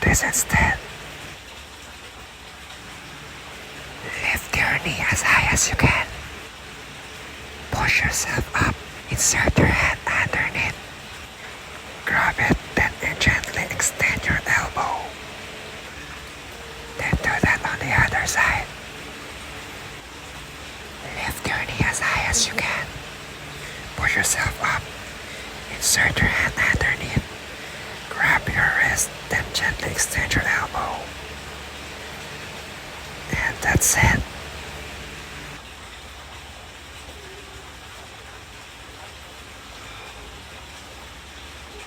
this instead. Lift your knee as high as you can. Push yourself up. Insert your hand underneath. Grab it, then gently extend your elbow. Then do that on the other side. Lift your knee as high as you can. Push yourself up. Insert your hand underneath. Grab your wrist, then gently extend your elbow. And that's it.